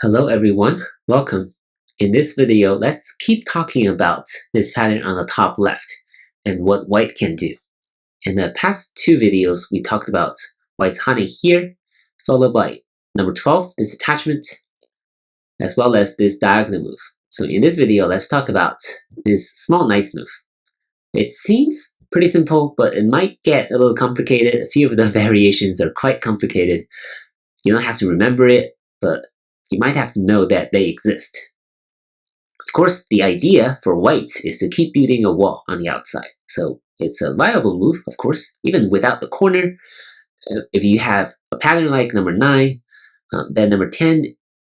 Hello everyone, welcome. In this video, let's keep talking about this pattern on the top left and what white can do. In the past two videos, we talked about white's honey here, followed by number 12, this attachment, as well as this diagonal move. So in this video, let's talk about this small knight's move. It seems pretty simple, but it might get a little complicated. A few of the variations are quite complicated. You don't have to remember it, but you might have to know that they exist. Of course, the idea for white is to keep building a wall on the outside. So it's a viable move, of course, even without the corner. If you have a pattern like number 9, then number 10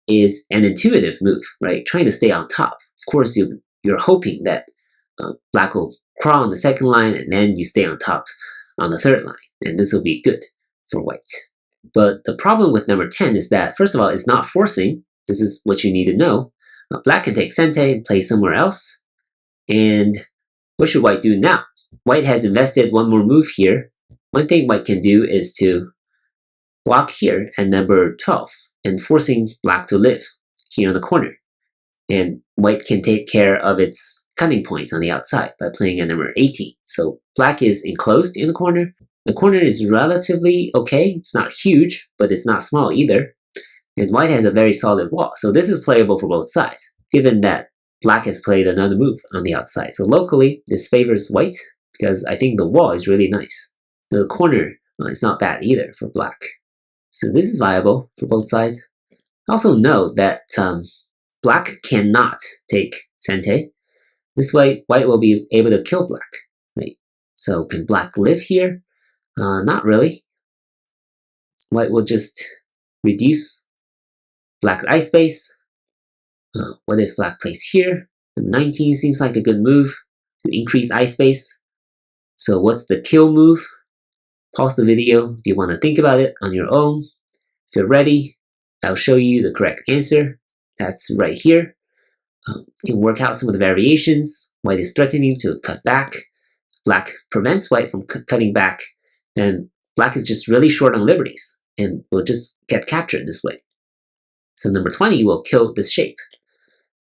is an intuitive move, right? Trying to stay on top. Of course, you're hoping that black will crawl on the second line and then you stay on top on the third line. And this will be good for white. But the problem with number 10 is that, first of all, it's not forcing. This is what you need to know. Black can take sente and play somewhere else. And what should white do now? White has invested one more move here. One thing white can do is to block here at number 12 and forcing black to live here in the corner. And white can take care of its cutting points on the outside by playing at number 18. So black is enclosed in the corner. The corner is relatively okay. It's not huge, but it's not small either. And white has a very solid wall. So this is playable for both sides, given that black has played another move on the outside. So locally, this favors white because I think the wall is really nice. The corner is not bad either for black. So this is viable for both sides. Also note that black cannot take sente. This way, white will be able to kill black. Right? So can black live here? Not really. White will just reduce black's eye space. What if black plays here? The 19 seems like a good move to increase eye space. So what's the kill move? Pause the video if you want to think about it on your own. If you're ready, I'll show you the correct answer. That's right here. You can work out some of the variations. White is threatening to cut back. Black prevents white from cutting back. Then black is just really short on liberties and will just get captured this way. So number 20 will kill this shape.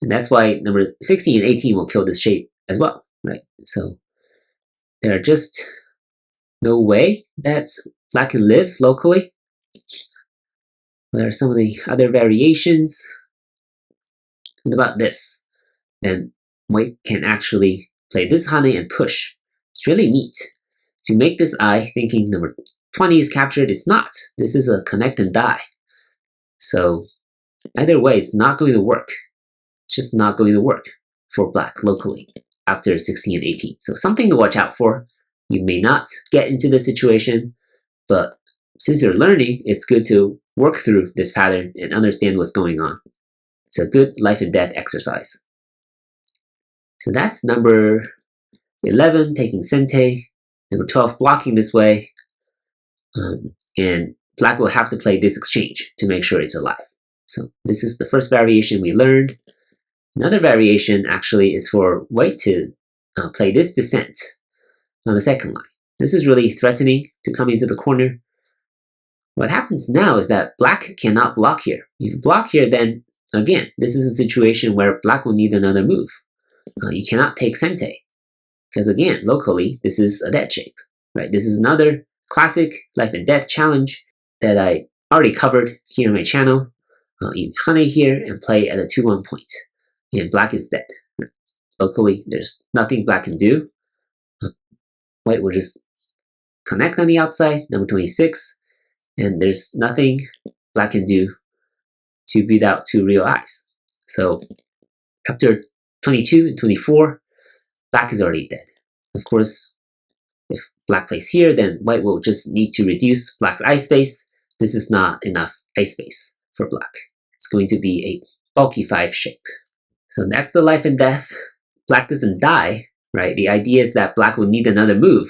And that's why number 16 and 18 will kill this shape as well, right? So there are just no way that black can live locally. There are some of the other variations. What about this? Then white can actually play this honey and push. It's really neat. If you make this eye thinking number 20 is captured, it's not. This is a connect and die. So either way, it's not going to work. It's just not going to work for black locally after 16 and 18. So something to watch out for. You may not get into this situation, but since you're learning, it's good to work through this pattern and understand what's going on. It's a good life and death exercise. So that's number 11, taking sente. Number 12, blocking this way. And black will have to play this exchange to make sure it's alive. So this is the first variation we learned. Another variation actually is for white to play this descent on the second line. This is really threatening to come into the corner. What happens now is that black cannot block here. If you block here, then again, this is a situation where black will need another move. You cannot take sente. Because again, locally, this is a dead shape, right? This is another classic life and death challenge that I already covered here on my channel. You honey here and play at a 2-1 point. And black is dead. Locally, there's nothing black can do. White will just connect on the outside, number 26. And there's nothing black can do to beat out two real eyes. So after 22 and 24, black is already dead. Of course, if black plays here, then white will just need to reduce black's eye space. This is not enough eye space for black. It's going to be a bulky 5 shape. So that's the life and death. Black doesn't die, right? The idea is that black will need another move.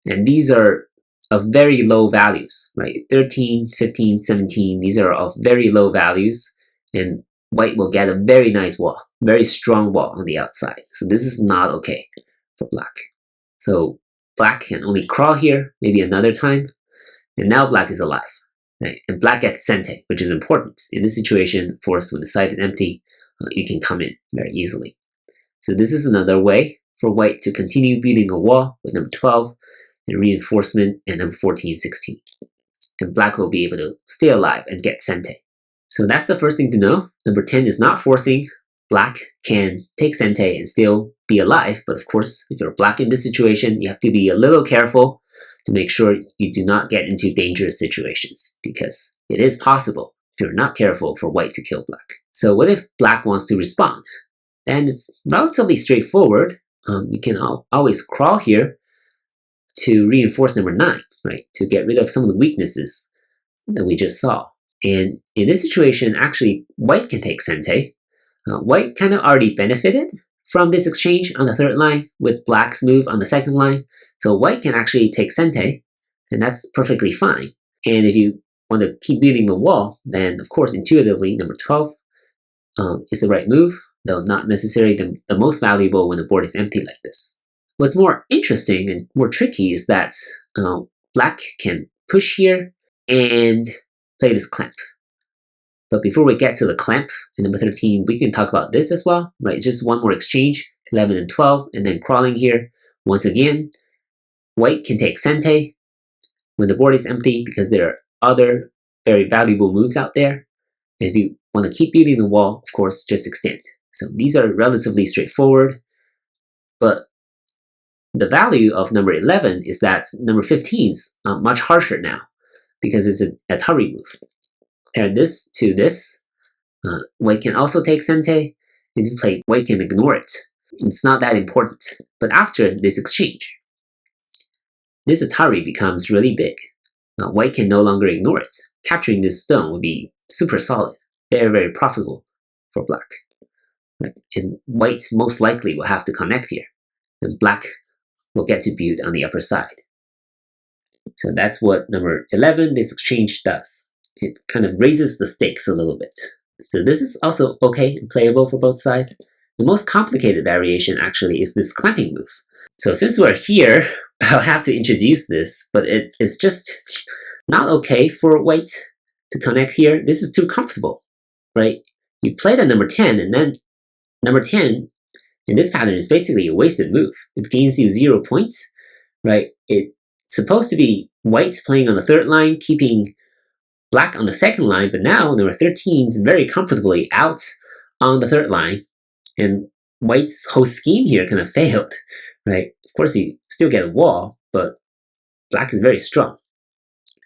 And these are of very low values, right? 13, 15, 17, these are of very low values. And white will get a very nice wall, very strong wall on the outside. So this is not okay for black. So black can only crawl here, maybe another time. And now black is alive. right? And black gets sente, which is important. In this situation, of course, when the side is empty, you can come in very easily. So this is another way for white to continue building a wall with number 12 and reinforcement and number 14 and 16. And black will be able to stay alive and get sente. So that's the first thing to know. Number 10 is not forcing. Black can take sente and still be alive, but of course, if you're black in this situation, you have to be a little careful to make sure you do not get into dangerous situations, because it is possible, if you're not careful, for white to kill black. So what if black wants to respond? Then it's relatively straightforward. You can always crawl here to reinforce number 9, right? To get rid of some of the weaknesses that we just saw. And in this situation, actually, white can take sente. White kind of already benefited from this exchange on the 3rd line with black's move on the 2nd line. So white can actually take sente, and that's perfectly fine. And if you want to keep building the wall, then of course, intuitively, number 12 is the right move, though not necessarily the most valuable when the board is empty like this. What's more interesting and more tricky is that black can push here and play this clamp. But before we get to the clamp in number 13, we can talk about this as well, right? Just one more exchange, 11 and 12, and then crawling here. Once again, white can take sente when the board is empty because there are other very valuable moves out there. And if you want to keep building the wall, of course, just extend. So these are relatively straightforward, but the value of number 11 is that number 15 is much harsher now because it's a Atari move. Compare this to this. White can also take sente. If you play, white can ignore it. It's not that important. But after this exchange, this Atari becomes really big. White can no longer ignore it. Capturing this stone would be super solid, very, very profitable for black. Right? And white most likely will have to connect here. And black will get to build on the upper side. So that's what number 11, this exchange, does. It kind of raises the stakes a little bit. So this is also okay and playable for both sides. The most complicated variation actually is this clamping move. So since we're here, I'll have to introduce this, but it's just not okay for white to connect here. This is too comfortable, right? You play the number 10, and then number 10 in this pattern is basically a wasted move. It gains you 0 points, right? It's supposed to be white's playing on the 3rd line, keeping black on the 2nd line, but now number 13 is very comfortably out on the 3rd line, and white's whole scheme here kind of failed, right? Of course, you still get a wall, but black is very strong,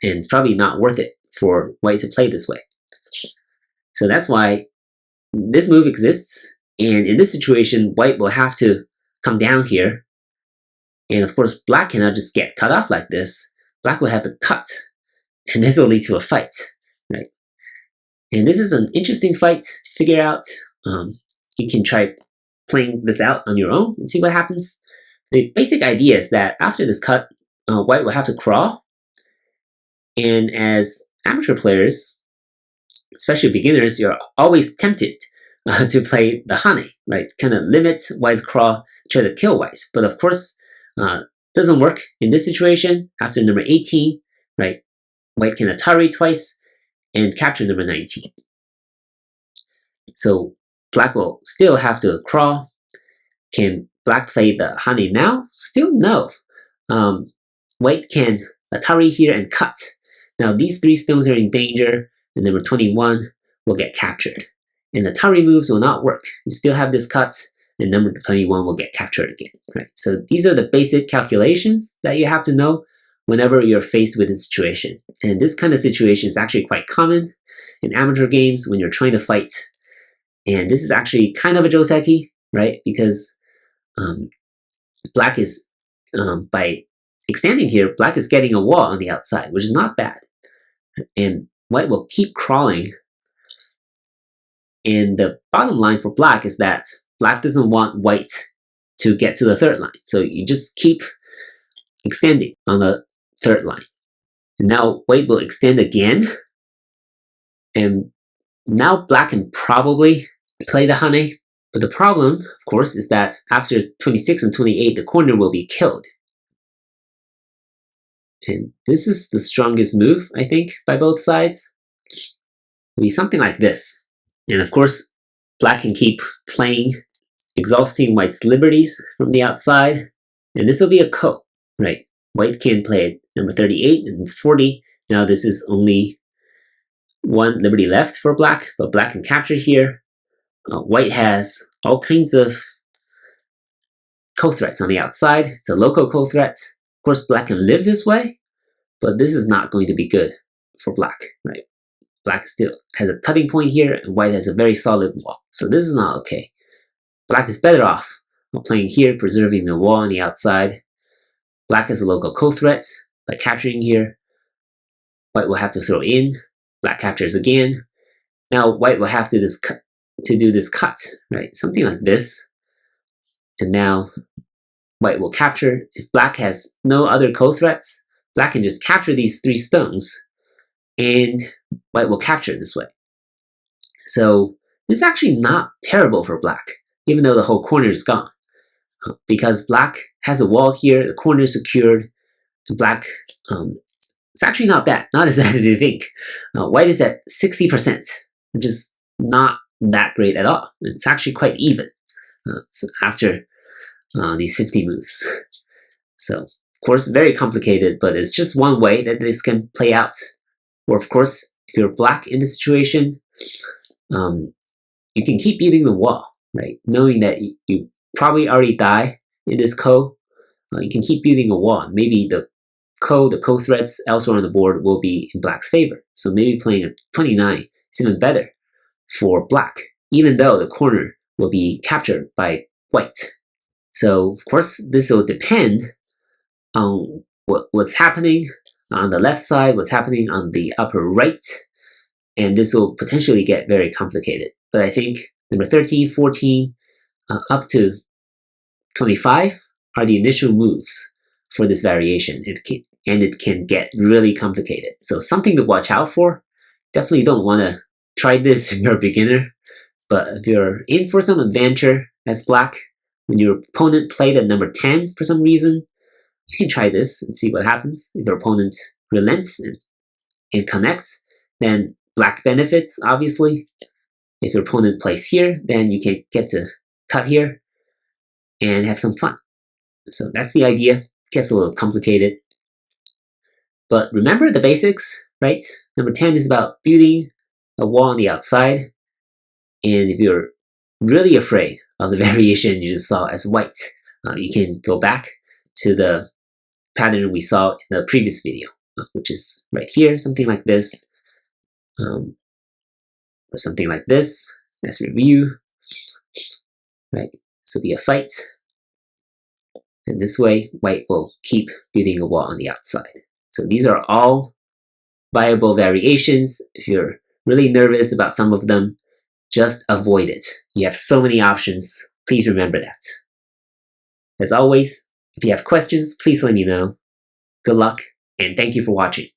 and it's probably not worth it for white to play this way. So that's why this move exists, and in this situation, white will have to come down here, and of course, black cannot just get cut off like this. Black will have to cut, and this will lead to a fight, right? And this is an interesting fight to figure out. You can try playing this out on your own and see what happens. The basic idea is that after this cut, white will have to crawl. And as amateur players, especially beginners, you're always tempted to play the Hane, right? Kind of limit white's crawl, try to kill white. But of course, doesn't work in this situation. After number 18, right? White can Atari twice and capture number 19. So black will still have to crawl. Can black play the Hane now? Still no. White can Atari here and cut. Now these 3 stones are in danger, and number 21 will get captured. And Atari moves will not work. You still have this cut, and number 21 will get captured again. Right? So these are the basic calculations that you have to know whenever you're faced with a situation. And this kind of situation is actually quite common in amateur games when you're trying to fight. And this is actually kind of a Joseki, right? Because black is, by extending here, black is getting a wall on the outside, which is not bad. And white will keep crawling. And the bottom line for black is that black doesn't want white to get to the 3rd line. So you just keep extending on the 3rd line. And now white will extend again. And now black can probably play the Hane. But the problem, of course, is that after 26 and 28, the corner will be killed. And this is the strongest move, I think, by both sides. It'll be something like this. And of course, black can keep playing, exhausting white's liberties from the outside. And this will be a ko, right? White can play at number 38 and 40. Now this is only one liberty left for black, but black can capture here. White has all kinds of co-threats on the outside. It's a local co-threat. Of course, black can live this way, but this is not going to be good for black, right? Black still has a cutting point here, and white has a very solid wall. So this is not okay. Black is better off playing here, preserving the wall on the outside. Black has a local co-threat by capturing here. White will have to throw in. Black captures again. Now white will have to do this cut, right? Something like this. And now white will capture. If black has no other co-threats, black can just capture these 3 stones, and white will capture this way. So this is actually not terrible for black, even though the whole corner is gone. Because black has a wall here, the corner is secured, and black, it's actually not bad, not as bad as you think. White is at 60%, which is not that great at all. It's actually quite even so after these 50 moves. So, of course, very complicated, but it's just one way that this can play out. Or, of course, if you're black in this situation, you can keep beating the wall, right? Knowing that you probably already die in this ko, you can keep building a wall. Maybe the co-threats elsewhere on the board will be in black's favor. So maybe playing a 29 is even better for black, even though the corner will be captured by white. So of course this will depend on what's happening on the left side, what's happening on the upper right, and this will potentially get very complicated. But I think number 13, 14, up to 25 are the initial moves for this variation, and it can get really complicated. So something to watch out for. Definitely don't want to try this if you're a beginner, but if you're in for some adventure as black, when your opponent played at number 10 for some reason, you can try this and see what happens. If your opponent relents and connects, then black benefits, obviously. If your opponent plays here, then you can get to cut here and have some fun. So that's the idea. It gets a little complicated. But remember the basics, right? Number 10 is about building a wall on the outside. And if you're really afraid of the variation you just saw as white, you can go back to the pattern we saw in the previous video, which is right here, something like this, or something like this. Let's review, right? This will be a fight. And this way, white will keep building a wall on the outside. So these are all viable variations. If you're really nervous about some of them, just avoid it. You have so many options. Please remember that. As always, if you have questions, please let me know. Good luck, and thank you for watching.